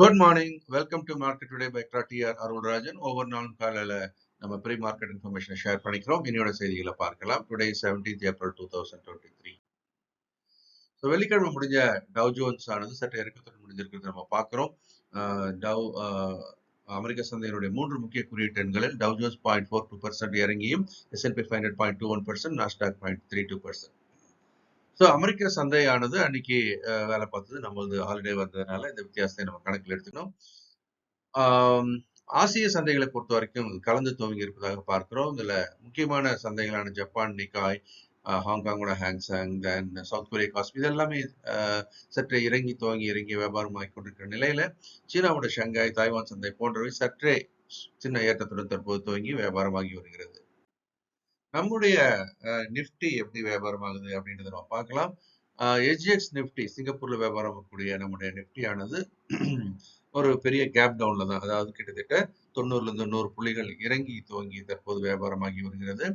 Good morning. Welcome to Market Today by ECTRA Arulrajhan. Overall காலையில நம்ம pre market இன்ஃபர்மேஷனை share பண்ணிக்கிறோம். இன்னையோட செய்திகளை பார்க்கலாம். Today 17th April 2023. ஸோ வெள்ளிக்கிழமை முடிஞ்ச டவ் ஜோன்ஸ் ஆனது சற்று இறக்கத்துடன் முடிஞ்சிருக்கிறது நம்ம பார்க்கிறோம். டவ் அமெரிக்க சந்தையினுடைய மூன்று முக்கிய குறியீட்டு எண்களில் டவ் ஜோன்ஸ் 0.42% இறங்கியும் S&P 500 0.21%, நாஸ்டாக் 0.32%. ஸோ அமெரிக்க சந்தையானது அன்னைக்கு வேலை பார்த்தது. நம்மளது ஹாலிடே வந்ததுனால இந்த வித்தியாசத்தை நம்ம கணக்கில் எடுத்துக்கணும். ஆசிய சந்தைகளை பொறுத்த வரைக்கும் கலந்து துவங்கி இருப்பதாக பார்க்கிறோம். இதுல முக்கியமான சந்தைகளான ஜப்பான் நிக்காய், ஹாங்காங்கோட ஹாங்சாங், தென் சவுத் கொரியா காஸ்பி இதெல்லாமே சற்றே இறங்கி வியாபாரமாகி கொண்டிருக்கிற நிலையில சீனாவோட ஷங்காய், தாய்வான் சந்தை போன்றவை சற்றே சின்ன ஏற்றத்துடன் தற்போது துவங்கி வியாபாரமாகி வருகிறது. நம்முடைய நிஃப்டி எப்படி வியாபாரமாகுது அப்படின்றத நம்ம பார்க்கலாம். எஸ்ஜிஎக்ஸ் நிஃப்டி சிங்கப்பூர்ல வியாபாரம் ஆகக்கூடிய நம்முடைய நிஃப்டி ஆனது ஒரு பெரிய கேப் டவுன்ல தான், அதாவது கிட்டத்தட்ட 90ல இருந்து 100 புள்ளிகள் இறங்கி துவங்கி தற்போது வியாபாரமாகி வருகிறது.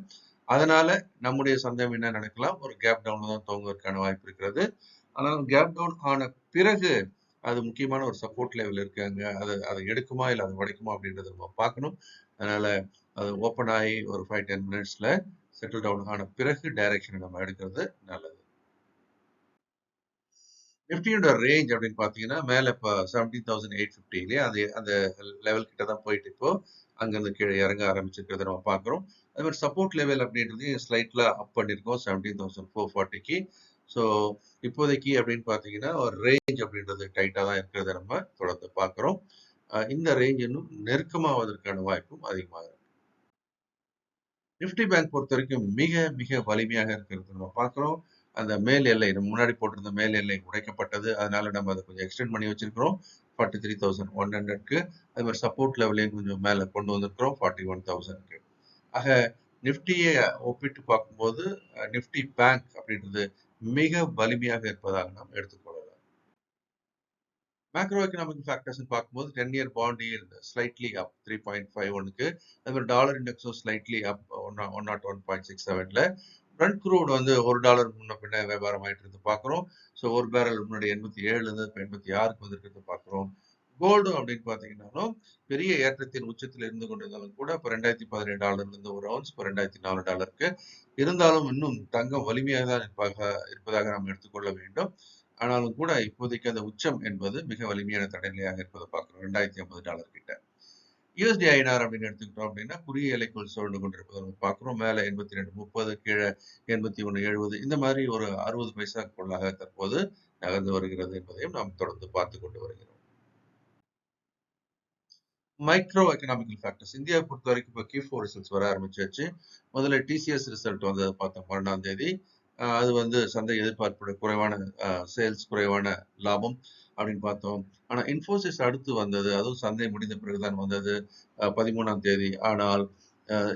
அதனால நம்முடைய சந்தையம் என்ன நடக்கலாம், ஒரு கேப் டவுன்ல தான் துவங்குவதற்கான வாய்ப்பு இருக்கிறது. ஆனால் கேப் டவுன் ஆன பிறகு அது முக்கியமான ஒரு சப்போர்ட் லெவல் இருக்காங்க. அதை எடுக்குமா இல்லை அதை உடைக்குமா அப்படின்றத நம்ம பார்க்கணும். அதனால அது ஓப்பன் ஆகி ஒரு 5-10 மினிட்ஸ்ல செட்டில் டவுன் ஆன பிறகு டைரக்ஷனை நம்ம எடுக்கிறது நல்லது. நிஃப்டியோட ரேஞ்ச் அப்படின்னு பார்த்தீங்கன்னா மேலே இப்போ 17,850 இல்லையா, அந்த லெவல் கிட்ட தான் போயிட்டு இப்போ அங்கேருந்து கீழே இறங்க ஆரம்பிச்சிருக்கிறத நம்ம பார்க்குறோம். அது மாதிரி சப்போர்ட் லெவல் அப்படின்றது ஸ்லைட்ல அப் பண்ணியிருக்கோம் 17,440க்கு. ஸோ இப்போதைக்கு அப்படின்னு பார்த்தீங்கன்னா ஒரு ரேஞ்ச் அப்படின்றது டைட்டாக தான் இருக்கிறத நம்ம தொடர்ந்து பார்க்குறோம். இந்த ரேஞ்ச் இன்னும் நெருக்கமாவதற்கான வாய்ப்பும் அதிகமாக இருக்கு. நிஃப்டி பேங்க் பொறுத்த வரைக்கும் மிக மிக வலிமையாக இருக்கிறது நம்ம பார்க்குறோம். அந்த மேல் எல்லை முன்னாடி போட்டிருந்த மேல் எல்லை உடைக்கப்பட்டது. அதனால நம்ம அதை கொஞ்சம் எக்ஸ்டெண்ட் பண்ணி வச்சிருக்கிறோம் 43,100க்கு. அது மாதிரி சப்போர்ட் லெவலையும் கொஞ்சம் மேலே கொண்டு வந்திருக்கிறோம் 41,000க்கு. ஆக நிஃப்டியை ஒப்பிட்டு பார்க்கும்போது நிஃப்டி பேங்க் அப்படின்றது மிக வலிமையாக இருப்பதாக நாம் எடுத்துக்கொள்ளலாம். மேக்ரோ எக்கனாமிக் ஃபேக்டர்ஸ் பார்க்கும்போது 10-year bond yield slightly up 3.51க்கு. அது மாதிரி டாலர் இண்டெக்ஸும் ஸ்லைட்லி அப் 101.67ல. Brent crude வந்து $1 முன்ன பின்ன வியாபாரம் ஆயிட்டு இருந்து பார்க்குறோம். ஸோ ஒரு பேரல் முன்னாடி 87லேருந்து இப்போ 86க்கு வந்திருக்கிறது பார்க்குறோம். கோல்டு அப்படின்னு பார்த்தீங்கன்னாலும் பெரிய ஏற்றத்தின் உச்சத்தில் இருந்து கொண்டிருந்தாலும் கூட இப்போ $2,017 ஒரு அவுன்ஸ் இப்போ $2,004 இருந்தாலும் இன்னும் தங்கம் வலிமையாக தான் இருப்பதாக நாம் எடுத்துக்கொள்ள வேண்டும். ஆனாலும் கூட இப்போதைக்கு அந்த உச்சம் என்பது மிக வலிமையான தடைநிலையாக இருப்பதை பார்க்கிறோம் $2,050 கிட்ட. யூஎஸ்டி ஐநார் அப்படின்னு எடுத்துக்கிட்டோம் அப்படின்னா குறுகிய எல்லைக்குள் சூழ்ந்து கொண்டிருப்பதை நம்ம பார்க்கிறோம். மேலே 82.30, கீழே 81.70, இந்த மாதிரி ஒரு 60 பைசாக்குள்ளாக தற்போது நகர்ந்து வருகிறது என்பதையும் நாம் தொடர்ந்து பார்த்து கொண்டு வருகிறோம். மைக்ரோ எக்கனாமிக்கல் ஃபேக்டர்ஸ் இந்தியாவை பொறுத்த வரைக்கும் இப்போ Q4 ரிசல்ட்ஸ் வர ஆரம்பிச்சாச்சு. முதல்ல டிசிஎஸ் ரிசல்ட் வந்து பார்த்தோம் 12ஆம் தேதி. அது வந்து சந்தை எதிர்பார்ப்போட குறைவான சேல்ஸ், குறைவான லாபம் அப்படின்னு பார்த்தோம். ஆனால் இன்ஃபோசிஸ் அடுத்து வந்தது, அதுவும் சந்தை முடிந்த பிறகுதான் வந்தது 13ஆம் தேதி. ஆனால்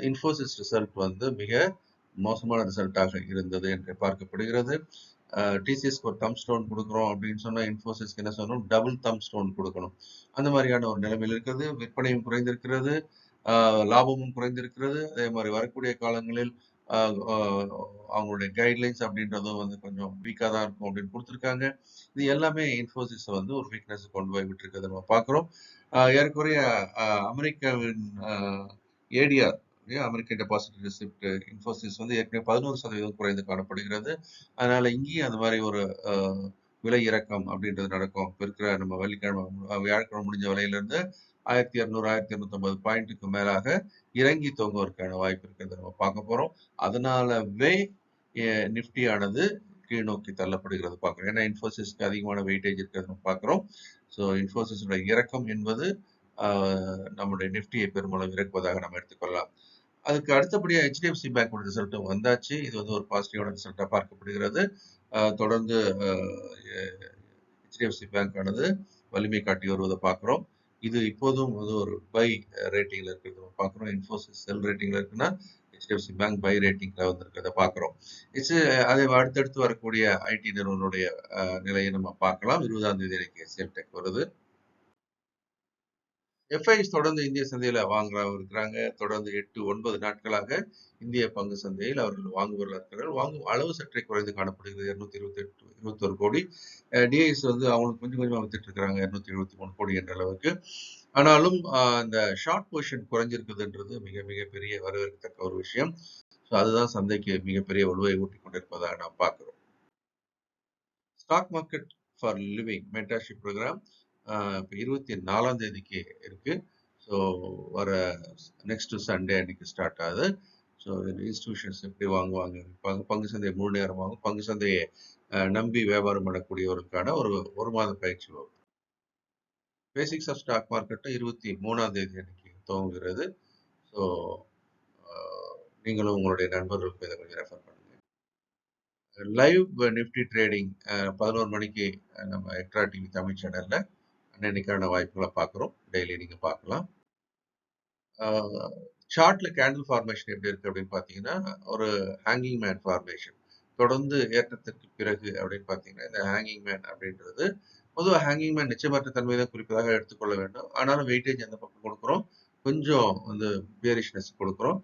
இன்ஃபோசிஸ் ரிசல்ட் வந்து மிக மோசமான ரிசல்ட்டாக இருந்தது என்று பார்க்கப்படுகிறது. டிசிஎஸ்க்கு ஒரு தம் ஸ்டோன் கொடுக்குறோம் அப்படின்னு சொன்னால் இன்ஃபோசிஸ்க்கு என்ன சொல்லணும், டபுள் தம் ஸ்டோன் கொடுக்கணும். அந்த மாதிரியான ஒரு நிலைமையில் இருக்கிறது. விற்பனையும் குறைந்திருக்கிறது, லாபமும் குறைந்திருக்கிறது. அதே மாதிரி வரக்கூடிய காலங்களில் அவங்களுடைய கைட்லைன்ஸ் அப்படின்றதும் வந்து கொஞ்சம் வீக்காக தான் இருக்கும் அப்படின்னு கொடுத்துருக்காங்க. இது எல்லாமே இன்ஃபோசிஸை வந்து ஒரு வீக்னஸ் கொண்டு போய் விட்டுருக்கிறத நம்ம பார்க்குறோம். ஏறக்குறைய அமெரிக்காவின் ADR, American deposit receipt Infosys வந்து ஏற்கனவே 11% குறைந்து காணப்படுகிறது. அதனால இங்கேயும் அந்த மாதிரி ஒரு விலை இறக்கம் அப்படின்றது நடக்கும். இப்போ இருக்கிற நம்ம வியாழக்கிழமை முடிஞ்ச விலையிலிருந்து 1200 1250 பாயிண்ட்டுக்கு மேலாக இறங்கி தோங்குவதற்கான வாய்ப்பு இருக்கிறத நம்ம பார்க்க போறோம். அதனாலவே நிஃப்டி ஆனது கீழ் நோக்கி தள்ளப்படுகிறது பார்க்குறோம். ஏன்னா இன்ஃபோசிஸ்க்கு அதிகமான வெயிட்டேஜ் இருக்கிறது நம்ம பார்க்குறோம். ஸோ இன்ஃபோசிஸோட இறக்கம் என்பது நம்முடைய நிஃப்டியை பெருமளவு இறக்குவதாக நம்ம எடுத்துக்கொள்ளலாம். அதுக்கு அடுத்தபடியாக ஹெச்டிஎஃப்சி பேங்கோட ரிசல்ட்டும் வந்தாச்சு. இது வந்து ஒரு பாசிட்டிவான ரிசல்ட்டாக பார்க்கப்படுகிறது. தொடர்ந்து ஹெச்டிஎஃப்சி பேங்க் ஆனது வலிமை காட்டி வருவதை பார்க்குறோம். இது இப்போதும் வந்து ஒரு பை ரேட்டிங்ல இருக்கிறது நம்ம பார்க்குறோம். இன்ஃபோசிஸ் செல் ரேட்டிங்ல இருக்குன்னா ஹெச்டிஎஃப்சி பேங்க் பை ரேட்டிங்ல வந்திருக்கிறத பார்க்குறோம். அதை அடுத்தடுத்து வரக்கூடிய ஐடி நிறுவனுடைய நிலையை நம்ம பார்க்கலாம். 20ஆம் தேதி HCL Tech வருது. எஃப்ஐஸ் தொடர்ந்து இந்திய சந்தையில வாங்குறவங்க இருக்கிறாங்க. தொடர்ந்து 8, 9 நாட்களாக இந்திய பங்கு சந்தையில் அவர்கள் வாங்குபவர்களாக இருக்கிறார்கள். வாங்கும் அளவு சற்றே குறைந்து காணப்படுகிறது. 228, 21 கோடி. டிஐஎஸ் வந்து அவங்களுக்கு கொஞ்சம் கொஞ்சமா வித்துட்டு இருக்காங்க. 273 கோடி என்ற அளவுக்கு. ஆனாலும் இந்த ஷார்ட் பொசிஷன் குறைஞ்சிருக்குதுன்றது மிக மிக பெரிய வரவேற்கத்தக்க ஒரு விஷயம். ஸோ அதுதான் சந்தைக்கு மிகப்பெரிய வலுவை ஊட்டிக் கொண்டிருப்பதாக நாம் பார்க்கிறோம். Stock market for living mentorship program இப்போ 24ஆம் தேதிக்கு இருக்கு. ஸோ வர நெக்ஸ்ட் சண்டே அன்னைக்கு ஸ்டார்ட் ஆகுது. ஸோ இன்ஸ்டிடியூஷன்ஸ் எப்படி வாங்குவாங்க, பங்கு சந்தையை முழு நேரம் வாங்கும், பங்கு சந்தையை நம்பி வியாபாரம் பண்ணக்கூடியவருக்கான ஒரு மாத பயிற்சி வகுப்பு. பேசிக்ஸ் ஆஃப் ஸ்டாக் மார்க்கெட்டு 23ஆம் தேதி அன்னைக்கு துவங்குகிறது. ஸோ நீங்களும் உங்களுடைய நண்பர்களுக்கு இதை கொஞ்சம் ரெஃபர் பண்ணுங்க. லைவ் நிஃப்டி ட்ரேடிங் 11 மணிக்கு நம்ம எக்ட்ரா டிவி தமிழ் சேனல்ல அன்னைக்கான வாய்ப்புகளை பார்க்குறோம். டெய்லி நீங்க பார்க்கலாம். சார்ட்ல கேண்டில் ஃபார்மேஷன் எப்படி இருக்கு அப்படின்னு பார்த்தீங்கன்னா, ஒரு ஹேங்கிங் மேன் ஃபார்மேஷன். தொடர்ந்து ஏற்றத்திற்கு பிறகு அப்படின்னு பார்த்தீங்கன்னா, இந்த ஹேங்கிங் மேன் அப்படின்றது பொதுவாக ஹேங்கிங் மேன் நிச்சயமற்ற தன்மை தான் குறிப்பதாக எடுத்துக்கொள்ள வேண்டும். ஆனாலும் வெயிட்டேஜ் அந்த பக்கம் கொடுக்குறோம். கொஞ்சம் வந்து பேரிஷ்னஸ் கொடுக்குறோம்.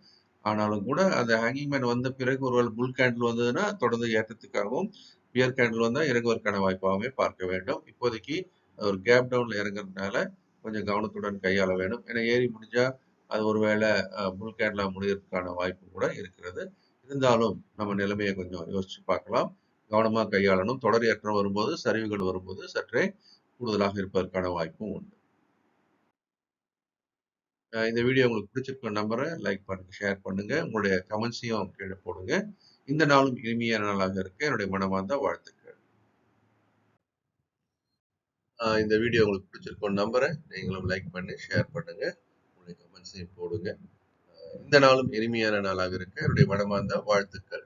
ஆனாலும் கூட அந்த ஹேங்கிங் மேன் வந்த பிறகு ஒருவேளை புல் கேண்டில் வந்ததுன்னா தொடர்ந்து ஏற்றத்துக்காகவும், பியர் கேண்டில் வந்தால் இறங்குவதற்கான வாய்ப்பாகவே பார்க்க வேண்டும். இப்போதைக்கு ஒரு கேப் டவுன்ல இறங்குறதுனால கொஞ்சம் கவனத்துடன் கையாள வேண்டும். ஏன்னா ஏறி முடிஞ்சா அது ஒருவேளை புல் கேண்டிலா முடியறதுக்கான வாய்ப்பு கூட இருக்கிறது. இருந்தாலும் நம்ம நிலைமையை கொஞ்சம் யோசிச்சு பார்க்கலாம். கவனமா கையாளணும். தொடர் ஏற்றம் வரும்போது, சரிவுகள் வரும்போது சற்றே கூடுதலாக இருப்பதற்கான வாய்ப்பும் உண்டு. இந்த வீடியோ உங்களுக்கு பிடிச்சிருக்கும் நம்புறேன். லைக் பண்ணுங்க, ஷேர் பண்ணுங்க. உங்களுடைய கமெண்ட்ஸையும் கீழே போடுங்க. இந்த நாளும் இனிமையான நாளாக இருக்க என்னுடைய மனமார்ந்த வாழ்த்துக்கள். இந்த வீடியோ உங்களுக்கு பிடிச்சிருக்கும் நம்புறேன். நீங்களும் லைக் பண்ணி ஷேர் பண்ணுங்க. உங்களுடைய கமெண்ட்ஸையும் போடுங்க. இந்த நாளும் இனிமையான நாளாக இருக்க என்னுடைய மனமார்ந்த வாழ்த்துக்கள்.